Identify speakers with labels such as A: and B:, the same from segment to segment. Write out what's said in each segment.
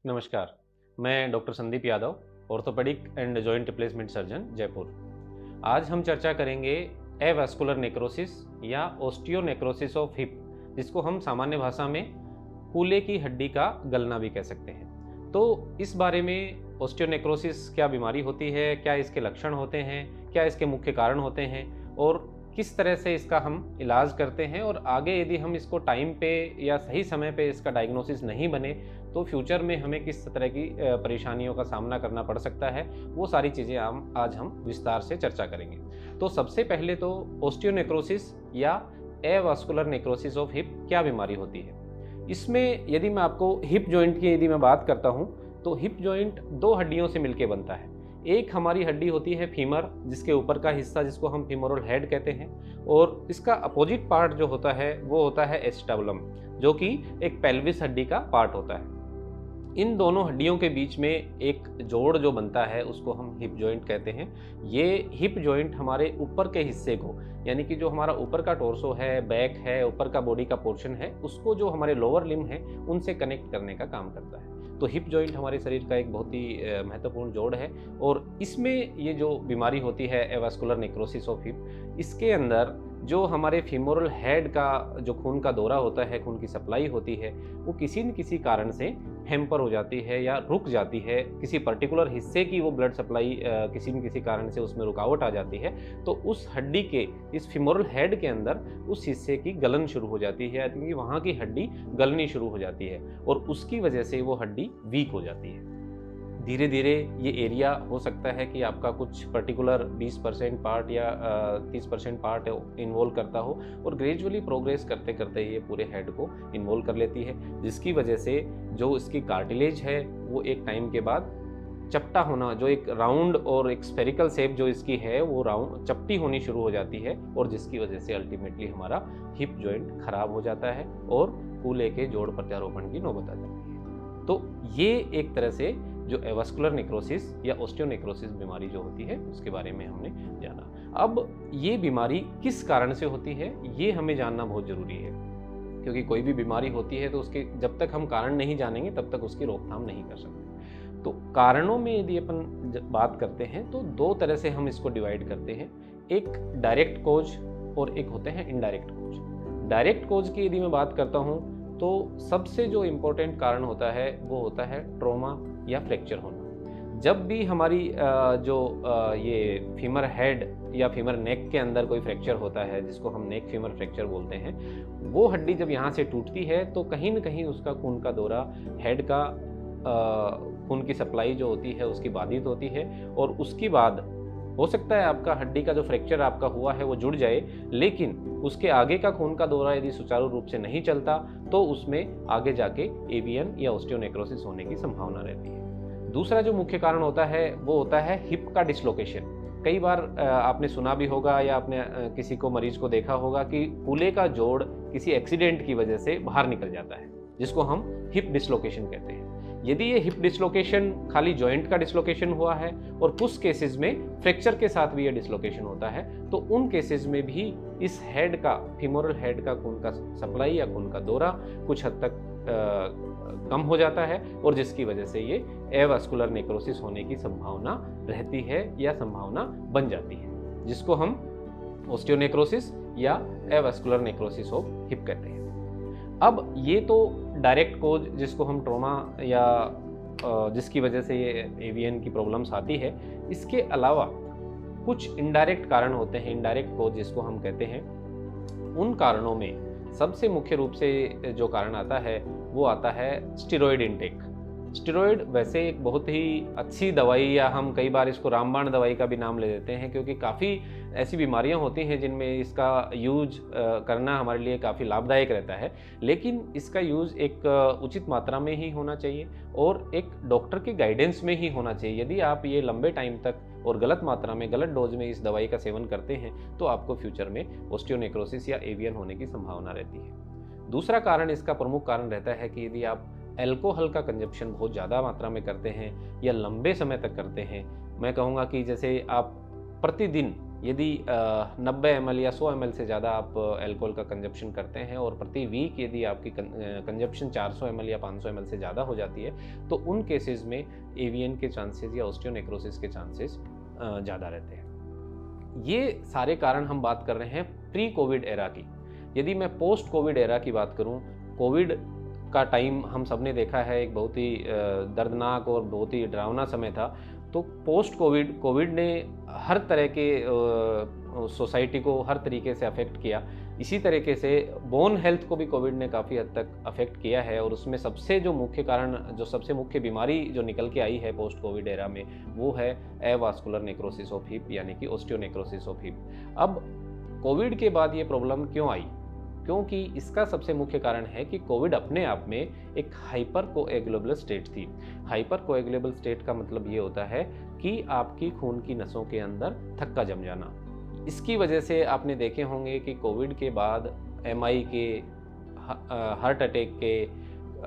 A: नमस्कार, मैं doctor Sandeep Yadav, orthopaedic and joint replacement surgeon, Jaipur. आज हम चर्चा करेंगे एवास्कुलर नेक्रोसिस या ओस्टियोनेक्रोसिस ऑफ हिप, जिसको हम सामान्य भाषा में कूल्हे की हड्डी का गलना भी कह सकते हैं। तो इस बारे में ओस्टियोनेक्रोसिस क्या बीमारी होती है, क्या इसके लक्षण होते हैं, क्या इसके मुख्य कारण होते हैं और किस तरह से इसका हम इलाज करते हैं, और आगे यदि हम इसको टाइम पे या सही समय पे इसका डायग्नोसिस नहीं बने तो फ्यूचर में हमें किस तरह की परेशानियों का सामना करना पड़ सकता है, वो सारी चीज़ें आज हम विस्तार से चर्चा करेंगे। तो सबसे पहले तो ओस्टियोनेक्रोसिस या एवास्कुलर नेक्रोसिस ऑफ हिप क्या बीमारी होती है। इसमें यदि मैं आपको हिप जॉइंट की यदि मैं बात करता हूँ तो हिप जॉइंट दो हड्डियों से मिलकर बनता है। एक हमारी हड्डी होती है फीमर, जिसके ऊपर का हिस्सा जिसको हम फीमोरल हेड कहते हैं, और इसका अपोजिट पार्ट जो होता है वो होता है एस्टाबुलम, जो कि एक पेल्विस हड्डी का पार्ट होता है। इन दोनों हड्डियों के बीच में एक जोड़ जो बनता है उसको हम हिप जॉइंट कहते हैं। ये हिप जॉइंट हमारे ऊपर के हिस्से को, यानी कि जो हमारा ऊपर का टोर्सो है, बैक है, ऊपर का बॉडी का पोर्शन है, उसको जो हमारे लोअर लिम्ब है उनसे कनेक्ट करने का काम करता है। तो हिप जॉइंट हमारे शरीर का एक बहुत ही महत्वपूर्ण जोड़ है, और इसमें ये जो बीमारी होती है एवास्कुलर नेक्रोसिस ऑफ हिप, इसके अंदर जो हमारे फीमोरल हेड का जो खून का दौरा होता है, खून की सप्लाई होती है, वो किसी न किसी कारण से हैम्पर हो जाती है या रुक जाती है। किसी पर्टिकुलर हिस्से की वो ब्लड सप्लाई किसी न किसी कारण से उसमें रुकावट आ जाती है, तो उस हड्डी के, इस फीमोरल हेड के अंदर उस हिस्से की गलन शुरू हो जाती है, क्योंकि वहाँ की हड्डी गलनी शुरू हो जाती है और उसकी वजह से वो हड्डी वीक हो जाती है। धीरे धीरे ये एरिया हो सकता है कि आपका कुछ पर्टिकुलर 20% पार्ट या 30% पार्ट इन्वॉल्व करता हो, और ग्रेजुअली प्रोग्रेस करते करते ये पूरे हेड को इन्वॉल्व कर लेती है, जिसकी वजह से जो इसकी कार्टिलेज है वो एक टाइम के बाद चपटा होना, जो एक राउंड और एक स्फेरिकल शेप जो इसकी है वो राउंड चपटी होनी शुरू हो जाती है, और जिसकी वजह से अल्टीमेटली हमारा हिप जॉइंट खराब हो जाता है और कूल्हे के जोड़ प्रत्यारोपण की नौबत आ जाती है। तो ये एक तरह से जो एवास्कुलर नेक्रोसिस या ओस्टियोनेक्रोसिस बीमारी जो होती है उसके बारे में हमने जाना। अब ये बीमारी किस कारण से होती है ये हमें जानना बहुत ज़रूरी है, क्योंकि कोई भी बीमारी होती है तो उसके जब तक हम कारण नहीं जानेंगे तब तक उसकी रोकथाम नहीं कर सकते। तो कारणों में यदि अपन बात करते हैं तो दो तरह से हम इसको डिवाइड करते हैं, एक डायरेक्ट कोज और एक होते हैं इनडायरेक्ट कोज। डायरेक्ट कोज की यदि मैं बात करता हूँ तो सबसे जो इम्पोर्टेंट कारण होता है वो होता है ट्रॉमा या फ्रैक्चर होना। जब भी हमारी ये फीमर हेड या फीमर नेक के अंदर कोई फ्रैक्चर होता है, जिसको हम नेक फीमर फ्रैक्चर बोलते हैं, वो हड्डी जब यहाँ से टूटती है तो कहीं न कहीं उसका खून का दौरा, हेड का खून की सप्लाई जो होती है उसकी बाधित होती है, और उसके बाद हो सकता है आपका हड्डी का जो फ्रैक्चर आपका हुआ है वो जुड़ जाए, लेकिन उसके आगे का खून का दौरा यदि सुचारू रूप से नहीं चलता तो उसमें आगे जाके एवीएन या ओस्टियोनेक्रोसिस होने की संभावना रहती है। दूसरा जो मुख्य कारण होता है वो होता है हिप का डिसलोकेशन। कई बार आपने सुना भी होगा या आपने किसी को मरीज को देखा होगा कि कूल्हे का जोड़ किसी एक्सीडेंट की वजह से बाहर निकल जाता है, जिसको हम हिप डिसलोकेशन कहते हैं। यदि ये हिप डिसलोकेशन खाली जॉइंट का डिसलोकेशन हुआ है और कुछ केसेस में फ्रैक्चर के साथ भी ये डिसलोकेशन होता है, तो उन केसेस में भी इस हेड का, फीमोरल हेड का खून का सप्लाई या खून का दौरा कुछ हद तक कम हो जाता है, और जिसकी वजह से ये एवास्कुलर नेक्रोसिस होने की संभावना रहती है या संभावना बन जाती है, जिसको हम ओस्टियोनेक्रोसिस या एवास्कुलर नेक्रोसिस ऑफ हिप कहते हैं। अब ये तो डायरेक्ट कोज, जिसको हम ट्रॉमा या जिसकी वजह से ये एवीएन की प्रॉब्लम्स आती है। इसके अलावा कुछ इनडायरेक्ट कारण होते हैं, इनडायरेक्ट कोज जिसको हम कहते हैं। उन कारणों में सबसे मुख्य रूप से जो कारण आता है वो आता है स्टेरॉयड इनटेक। स्टेरॉयड वैसे एक बहुत ही अच्छी दवाई, या हम कई बार इसको रामबाण दवाई का भी नाम ले देते हैं, क्योंकि काफ़ी ऐसी बीमारियां होती हैं जिनमें इसका यूज करना हमारे लिए काफ़ी लाभदायक रहता है, लेकिन इसका यूज़ एक उचित मात्रा में ही होना चाहिए और एक डॉक्टर के गाइडेंस में ही होना चाहिए। यदि आप ये लंबे टाइम तक और गलत मात्रा में, गलत डोज में इस दवाई का सेवन करते हैं तो आपको फ्यूचर में ओस्टियोनेक्रोसिस या एवीएन होने की संभावना रहती है। दूसरा कारण, इसका प्रमुख कारण रहता है कि यदि आप अल्कोहल का कंजप्शन बहुत ज़्यादा मात्रा में करते हैं या लंबे समय तक करते हैं, मैं कहूँगा कि जैसे आप प्रतिदिन यदि 90 ml या 100 ml से ज़्यादा आप अल्कोहल का कंजप्शन करते हैं और प्रति वीक यदि आपकी कंजप्शन 400 ml या 500 ml से ज़्यादा हो जाती है, तो उन केसेस में एवीएन के चांसेस या ऑस्टियोनेक्रोसिस के चांसेस ज़्यादा रहते हैं। ये सारे कारण हम बात कर रहे हैं प्री कोविड एरा की। यदि मैं पोस्ट कोविड एरा की बात करूं, कोविड का टाइम हम सब ने देखा है, एक बहुत ही दर्दनाक और बहुत ही डरावना समय था। तो पोस्ट कोविड ने हर तरह के सोसाइटी को हर तरीके से अफेक्ट किया। इसी तरीके से बोन हेल्थ को भी कोविड ने काफ़ी हद तक अफेक्ट किया है, और उसमें सबसे जो मुख्य कारण, जो सबसे मुख्य बीमारी जो निकल के आई है पोस्ट कोविड एरा में, वो है एवास्कुलर नेक्रोसिस ऑफ हिप, यानी कि ऑस्टियोनेक्रोसिस ऑफ हिप। अब कोविड के बाद ये प्रॉब्लम क्यों आई? क्योंकि इसका सबसे मुख्य कारण है कि कोविड अपने आप में एक हाइपर कोएगुलेबल स्टेट थी। हाइपर कोएगुलेबल स्टेट का मतलब ये होता है कि आपकी खून की नसों के अंदर थक्का जम जाना। इसकी वजह से आपने देखे होंगे कि कोविड के बाद एमआई के, हार्ट अटैक के,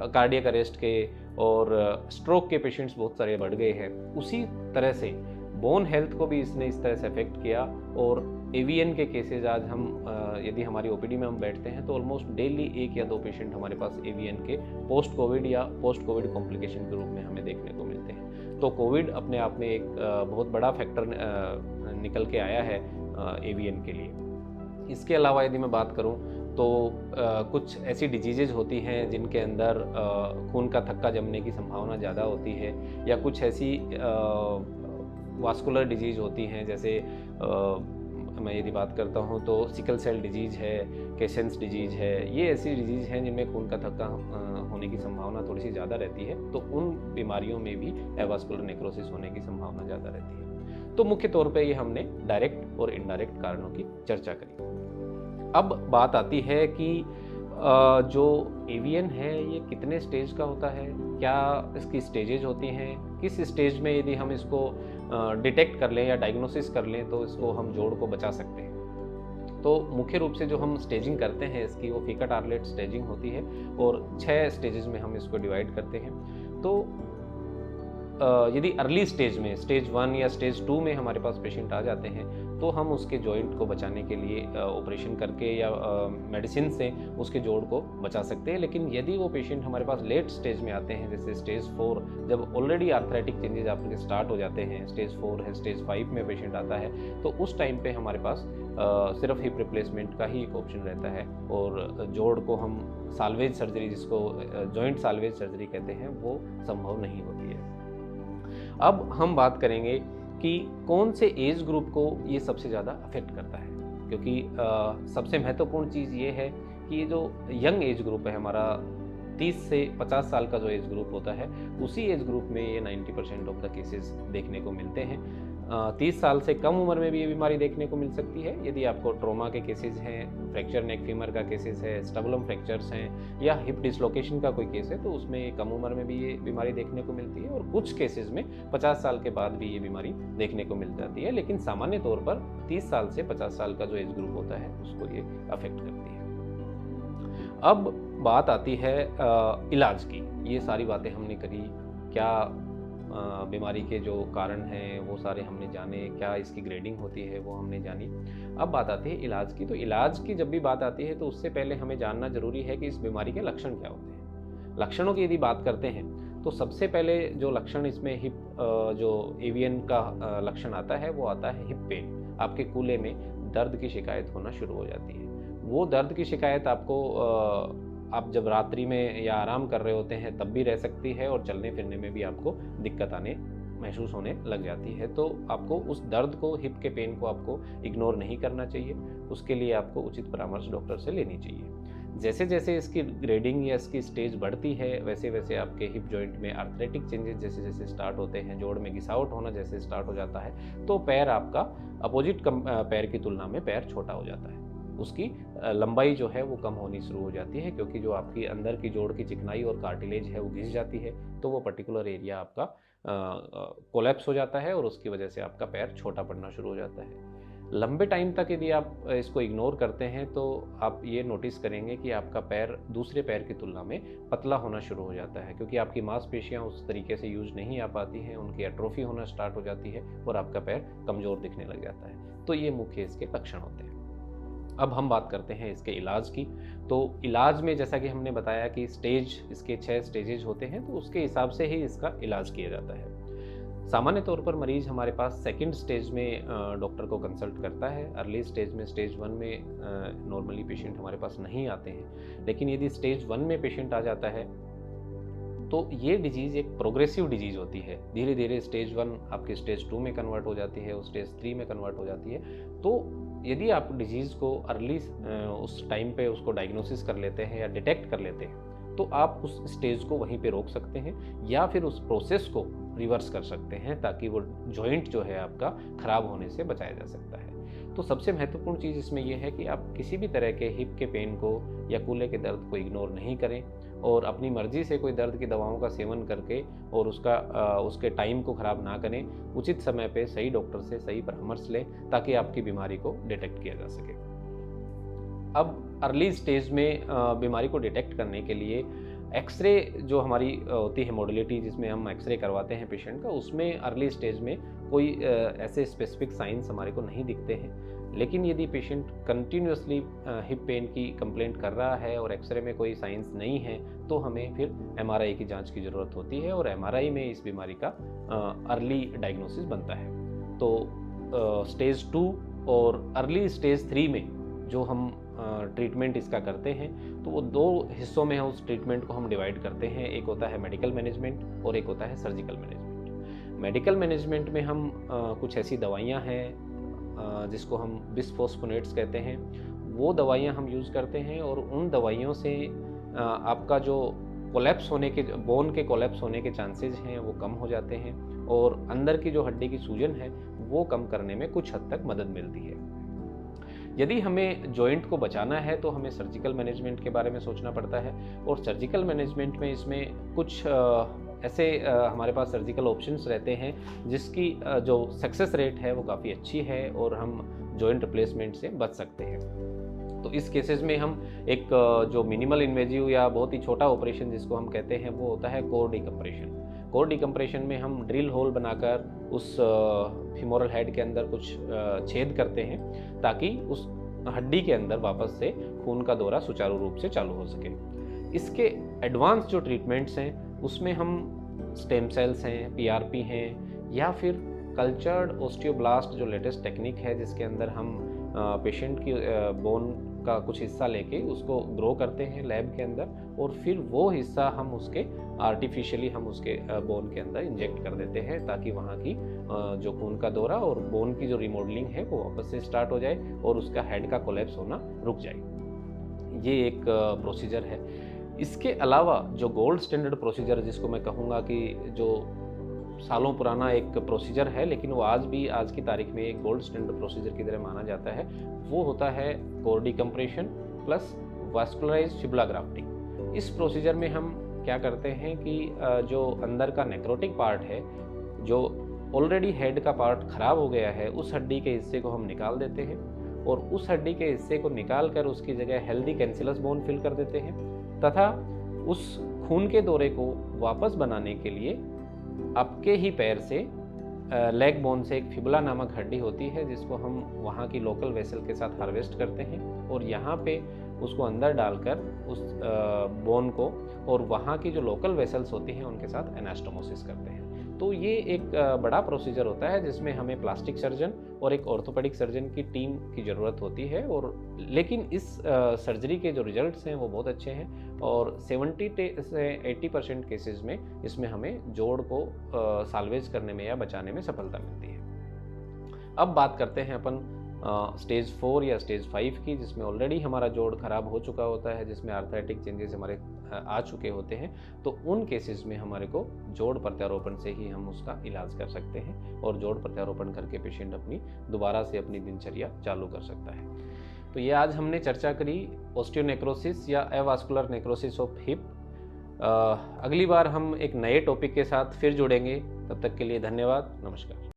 A: कार्डियक अरेस्ट के और स्ट्रोक के पेशेंट्स बहुत सारे बढ़ गए हैं। उसी तरह से बोन हेल्थ को भी इसने इस तरह से अफेक्ट किया, और एवीएन के केसेस आज हम यदि हमारी ओपीडी में हम बैठते हैं तो ऑलमोस्ट डेली 1 या 2 पेशेंट हमारे पास एवीएन के पोस्ट कोविड या पोस्ट कोविड कॉम्प्लिकेशन के रूप में हमें देखने को मिलते हैं। तो कोविड अपने आप में एक बहुत बड़ा फैक्टर निकल के आया है एवीएन के लिए। इसके अलावा यदि मैं बात करूं तो कुछ ऐसी डिजीजेज होती हैं जिनके अंदर खून का थक्का जमने की संभावना ज़्यादा होती है, या कुछ ऐसी वास्कुलर डिजीज होती हैं, जैसे मैं यदि बात करता हूं तो सिकल सेल डिजीज है, केसेंस डिजीज है। ये ऐसी डिजीज हैं जिनमें खून का थक्का होने की संभावना थोड़ी सी ज़्यादा रहती है, तो उन बीमारियों में भी एवास्कुलर नेक्रोसिस होने की संभावना ज़्यादा रहती है। तो मुख्य तौर पे ये हमने डायरेक्ट और इनडायरेक्ट कारणों की चर्चा करी। अब बात आती है कि जो एवीएन है ये कितने स्टेज का होता है, क्या इसकी स्टेजेज होती हैं, किस स्टेज में यदि हम इसको डिटेक्ट कर लें या डायग्नोसिस कर लें तो इसको हम जोड़ को बचा सकते हैं। तो मुख्य रूप से जो हम स्टेजिंग करते हैं इसकी, वो फीकट आर्लेट स्टेजिंग होती है, और 6 स्टेजेस में हम इसको डिवाइड करते हैं। तो यदि अर्ली स्टेज में, स्टेज 1 या स्टेज 2 में हमारे पास पेशेंट आ जाते हैं, तो हम उसके जॉइंट को बचाने के लिए ऑपरेशन करके या मेडिसिन से उसके जोड़ को बचा सकते हैं। लेकिन यदि वो पेशेंट हमारे पास लेट स्टेज में आते हैं, जैसे स्टेज 4, जब ऑलरेडी आर्थराइटिक चेंजेस आपके स्टार्ट हो जाते हैं, स्टेज 4 है, स्टेज 5 में पेशेंट आता है, तो उस टाइम पे हमारे पास सिर्फ हिप रिप्लेसमेंट का ही एक ऑप्शन रहता है, और जोड़ को हम साल्वेज सर्जरी, जिसको जॉइंट साल्वेज सर्जरी कहते हैं, वो संभव नहीं होती है। अब हम बात करेंगे कि कौन से एज ग्रुप को ये सबसे ज़्यादा अफेक्ट करता है, क्योंकि सबसे महत्वपूर्ण चीज़ ये है कि ये जो यंग एज ग्रुप है हमारा, 30 से 50 साल का जो एज ग्रुप होता है, उसी एज ग्रुप में ये 90% ऑफ द केसेस देखने को मिलते हैं। 30 साल से कम उम्र में भी ये बीमारी देखने को मिल सकती है, यदि आपको ट्रॉमा के केसेस हैं, फ्रैक्चर नेक फीमर का केसेस है, स्टबलम फ्रैक्चर्स हैं, या हिप डिसलोकेशन का कोई केस है, तो उसमें कम उम्र में भी ये बीमारी देखने को मिलती है, और कुछ केसेस में 50 साल के बाद भी ये बीमारी देखने को मिल जाती है। लेकिन सामान्य तौर पर 30 साल से 50 साल का जो एज ग्रुप होता है उसको ये अफेक्ट करती है। अब बात आती है इलाज की। ये सारी बातें हमने करी, क्या बीमारी के जो कारण हैं वो सारे हमने जाने, क्या इसकी ग्रेडिंग होती है वो हमने जानी। अब बात आती है इलाज की। तो इलाज की जब भी बात आती है तो उससे पहले हमें जानना जरूरी है कि इस बीमारी के लक्षण क्या होते हैं। लक्षणों की यदि बात करते हैं तो सबसे पहले जो लक्षण इसमें हिप, जो एवीएन का लक्षण आता है, वो आता है हिप पेन। आपके कूल्हे में दर्द की शिकायत होना शुरू हो जाती है। वो दर्द की शिकायत आपको आप जब रात्रि में या आराम कर रहे होते हैं तब भी रह सकती है, और चलने फिरने में भी आपको दिक्कत आने महसूस होने लग जाती है। तो आपको उस दर्द को, हिप के पेन को आपको इग्नोर नहीं करना चाहिए। उसके लिए आपको उचित परामर्श डॉक्टर से लेनी चाहिए। जैसे जैसे इसकी ग्रेडिंग या इसकी स्टेज बढ़ती है, वैसे वैसे आपके हिप जॉइंट में आर्थराइटिक चेंजेस जैसे जैसे स्टार्ट होते हैं, जोड़ में घिसावट होना जैसे स्टार्ट हो जाता है, तो पैर आपका अपोजिट पैर की तुलना में पैर छोटा हो जाता है। उसकी लंबाई जो है वो कम होनी शुरू हो जाती है, क्योंकि जो आपकी अंदर की जोड़ की चिकनाई और कार्टिलेज है वो घिस जाती है, तो वो पर्टिकुलर एरिया आपका कोलैप्स हो जाता है, और उसकी वजह से आपका पैर छोटा पड़ना शुरू हो जाता है। लंबे टाइम तक यदि आप इसको इग्नोर करते हैं तो आप ये नोटिस करेंगे कि आपका पैर दूसरे पैर की तुलना में पतला होना शुरू हो जाता है, क्योंकि आपकी मांसपेशियां उस तरीके से यूज नहीं आ पाती हैं, उनकी एट्रोफी होना स्टार्ट हो जाती है और आपका पैर कमज़ोर दिखने लग जाता है। तो ये मुख्य इसके लक्षण होते हैं। अब हम बात करते हैं इसके इलाज की। तो इलाज में जैसा कि हमने बताया कि इसके 6 स्टेजेज होते हैं, तो उसके हिसाब से ही इसका इलाज किया जाता है। सामान्य तौर पर मरीज हमारे पास सेकंड स्टेज में डॉक्टर को कंसल्ट करता है। अर्ली स्टेज में, स्टेज 1 में नॉर्मली पेशेंट हमारे पास नहीं आते हैं, लेकिन यदि स्टेज 1 में पेशेंट आ जाता है तो ये डिजीज़ एक प्रोग्रेसिव डिजीज़ होती है। धीरे धीरे स्टेज 1 आपके स्टेज 2 में कन्वर्ट हो जाती है और स्टेज 3 में कन्वर्ट हो जाती है। तो यदि आप डिजीज़ को अर्ली उस टाइम पे उसको डायग्नोसिस कर लेते हैं या डिटेक्ट कर लेते हैं, तो आप उस स्टेज को वहीं पे रोक सकते हैं या फिर उस प्रोसेस को रिवर्स कर सकते हैं, ताकि वो जॉइंट जो है आपका ख़राब होने से बचाया जा सकता है। तो सबसे महत्वपूर्ण चीज़ इसमें यह है कि आप किसी भी तरह के हिप के पेन को या कूल्हे के दर्द को इग्नोर नहीं करें और अपनी मर्जी से कोई दर्द की दवाओं का सेवन करके और उसके टाइम को ख़राब ना करें। उचित समय पे सही डॉक्टर से सही परामर्श लें ताकि आपकी बीमारी को डिटेक्ट किया जा सके। अब अर्ली स्टेज में बीमारी को डिटेक्ट करने के लिए एक्सरे जो हमारी होती है मोडलिटी, जिसमें हम एक्सरे करवाते हैं पेशेंट का, उसमें अर्ली स्टेज में कोई ऐसे स्पेसिफिक साइंस हमारे को नहीं दिखते हैं। लेकिन यदि पेशेंट कंटिन्यूसली हिप पेन की कंप्लेंट कर रहा है और एक्सरे में कोई साइंस नहीं है, तो हमें फिर एमआरआई की जांच की ज़रूरत होती है और एमआरआई में इस बीमारी का अर्ली डायग्नोसिस बनता है। तो स्टेज 2 और अर्ली स्टेज 3 में जो हम ट्रीटमेंट इसका करते हैं, तो वो 2 हिस्सों में उस ट्रीटमेंट को हम डिवाइड करते हैं। एक होता है मेडिकल मैनेजमेंट और एक होता है सर्जिकल मैनेजमेंट। मेडिकल मैनेजमेंट में हम कुछ ऐसी दवाइयाँ हैं जिसको हम बिस्फोस्फोनेट्स कहते हैं, वो दवाइयाँ हम यूज़ करते हैं और उन दवाइयों से आपका जो बोन के कोलैप्स होने के चांसेस हैं वो कम हो जाते हैं और अंदर की जो हड्डी की सूजन है वो कम करने में कुछ हद तक मदद मिलती है। यदि हमें जॉइंट को बचाना है तो हमें सर्जिकल मैनेजमेंट के बारे में सोचना पड़ता है और सर्जिकल मैनेजमेंट में इसमें कुछ ऐसे हमारे पास सर्जिकल ऑप्शंस रहते हैं जिसकी जो सक्सेस रेट है वो काफ़ी अच्छी है और हम जॉइंट रिप्लेसमेंट से बच सकते हैं। तो इस केसेस में हम एक जो मिनिमल इन्वेजिव या बहुत ही छोटा ऑपरेशन जिसको हम कहते हैं वो होता है कोर डिकम्प्रेशन। कोर डिकम्प्रेशन में हम ड्रिल होल बनाकर उस फीमोरल हेड के अंदर कुछ छेद करते हैं ताकि उस हड्डी के अंदर वापस से खून का दौरा सुचारू रूप से चालू हो सके। इसके एडवांस जो ट्रीटमेंट्स हैं उसमें हम स्टेम सेल्स हैं, पीआरपी हैं या फिर कल्चर्ड ओस्टियोब्लास्ट जो लेटेस्ट टेक्निक है जिसके अंदर हम पेशेंट की बोन का कुछ हिस्सा लेके उसको ग्रो करते हैं लैब के अंदर और फिर वो हिस्सा हम उसके आर्टिफिशियली हम उसके बोन के अंदर इंजेक्ट कर देते हैं ताकि वहाँ की जो खून का दौरा और बोन की जो रिमॉडलिंग है वो वापस से स्टार्ट हो जाए और उसका हेड का कोलैप्स होना रुक जाए। ये एक प्रोसीजर है। इसके अलावा जो गोल्ड स्टैंडर्ड प्रोसीजर जिसको मैं कहूँगा कि जो सालों पुराना एक प्रोसीजर है लेकिन वो आज की तारीख में एक गोल्ड स्टैंडर्ड प्रोसीजर की तरह माना जाता है, वो होता है core decompression plus vascularized fibula grafting. इस प्रोसीजर में हम क्या करते हैं कि जो अंदर का नेक्रोटिक पार्ट है, जो ऑलरेडी हेड का पार्ट खराब हो गया है, उस हड्डी के हिस्से को हम निकाल देते हैं और उस हड्डी के हिस्से को निकाल कर उसकी जगह हेल्दी कैंसिलस बोन फिल कर देते हैं तथा उस खून के दौरे को वापस बनाने के लिए आपके ही पैर से लेग बोन से एक फिबुला नामक हड्डी होती है जिसको हम वहाँ की लोकल वेसल के साथ हार्वेस्ट करते हैं और यहाँ पे उसको अंदर डालकर उस बोन को और वहाँ की जो लोकल वेसल्स होती हैं उनके साथ एनास्टोमोसिस करते हैं। तो ये एक बड़ा प्रोसीजर होता है जिसमें हमें प्लास्टिक सर्जन और एक ऑर्थोपेडिक सर्जन की टीम की ज़रूरत होती है और लेकिन इस सर्जरी के जो रिजल्ट्स हैं वो बहुत अच्छे हैं और 70 से 80% केसेस में इसमें हमें जोड़ को साल्वेज करने में या बचाने में सफलता मिलती है। अब बात करते हैं अपन स्टेज 4 या स्टेज 5 की, जिसमें ऑलरेडी हमारा जोड़ खराब हो चुका होता है, जिसमें आर्थराइटिक चेंजेस हमारे आ चुके होते हैं। तो उन केसेस में हमारे को जोड़ प्रत्यारोपण से ही हम उसका इलाज कर सकते हैं और जोड़ प्रत्यारोपण करके पेशेंट दोबारा से अपनी दिनचर्या चालू कर सकता है। तो ये आज हमने चर्चा करी ऑस्टियोनेक्रोसिस या एवास्कुलर नेक्रोसिस ऑफ हिप। अगली बार हम एक नए टॉपिक के साथ फिर जुड़ेंगे। तब तक के लिए धन्यवाद, नमस्कार।